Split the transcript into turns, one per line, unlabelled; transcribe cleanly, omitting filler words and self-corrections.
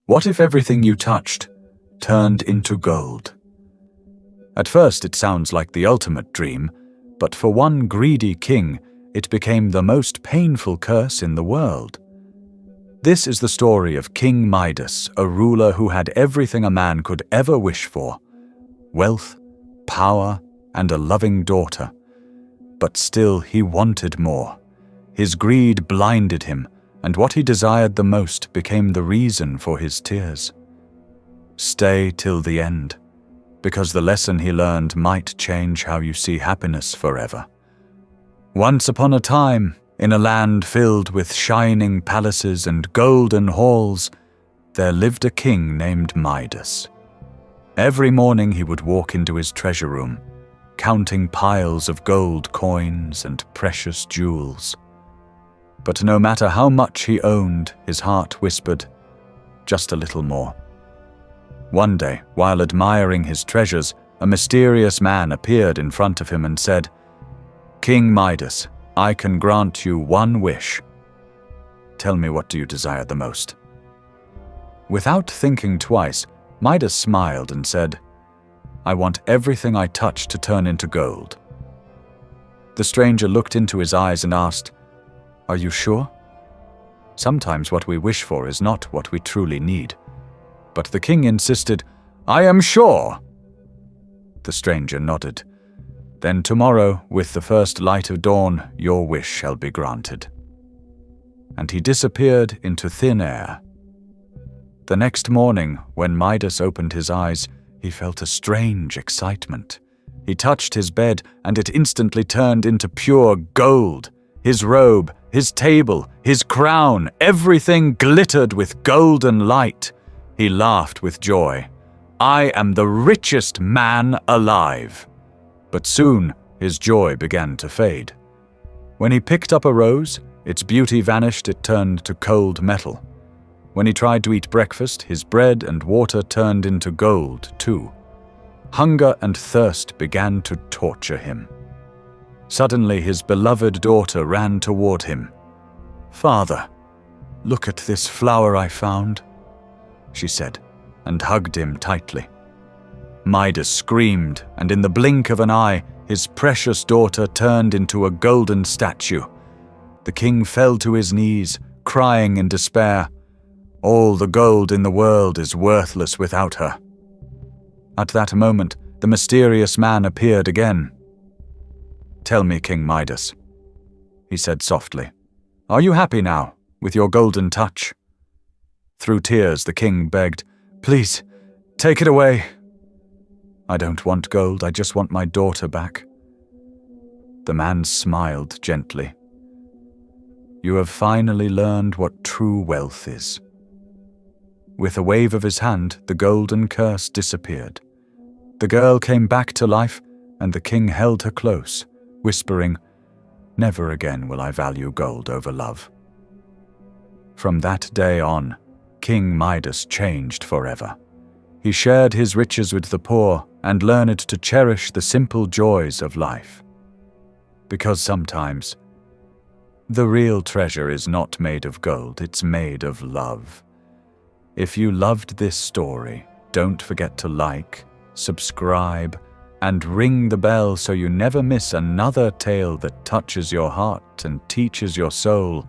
What if everything you touched turned into gold? At first it sounds like the ultimate dream, but for one greedy king, it became the most painful curse in the world. This is the story of King Midas, a ruler who had everything a man could ever wish for: wealth, power, and a loving daughter. But still he wanted more. His greed blinded him, and what he desired the most became the reason for his tears. Stay till the end, because the lesson he learned might change how you see happiness forever. Once upon a time, in a land filled with shining palaces and golden halls, there lived a king named Midas. Every morning he would walk into his treasure room, counting piles of gold coins and precious jewels. But no matter how much he owned, his heart whispered, just a little more. One day, while admiring his treasures, a mysterious man appeared in front of him and said, "King Midas, I can grant you one wish. Tell me, what do you desire the most?" Without thinking twice, Midas smiled and said, "I want everything I touch to turn into gold." The stranger looked into his eyes and asked, "Are you sure? Sometimes what we wish for is not what we truly need." But the king insisted, "I am sure." The stranger nodded. "Then tomorrow, with the first light of dawn, your wish shall be granted." And he disappeared into thin air. The next morning, when Midas opened his eyes, he felt a strange excitement. He touched his bed, and it instantly turned into pure gold. His robe, his table, his crown, everything glittered with golden light. He laughed with joy. "I am the richest man alive." But soon his joy began to fade. When he picked up a rose, its beauty vanished, it turned to cold metal. When he tried to eat breakfast, his bread and water turned into gold too. Hunger and thirst began to torture him. Suddenly his beloved daughter ran toward him. "Father, look at this flower I found," she said, and hugged him tightly. Midas screamed, and in the blink of an eye, his precious daughter turned into a golden statue. The king fell to his knees, crying in despair, "All the gold in the world is worthless without her." At that moment, the mysterious man appeared again. "Tell me, King Midas," he said softly, "are you happy now, with your golden touch?" Through tears, the king begged, "Please, take it away." "I don't want gold, I just want my daughter back." The man smiled gently. "You have finally learned what true wealth is." With a wave of his hand, the golden curse disappeared. The girl came back to life, and the king held her close, whispering, "Never again will I value gold over love." From that day on, King Midas changed forever. He shared his riches with the poor and learned to cherish the simple joys of life. Because sometimes, the real treasure is not made of gold, it's made of love. If you loved this story, don't forget to like, subscribe, and ring the bell so you never miss another tale that touches your heart and teaches your soul.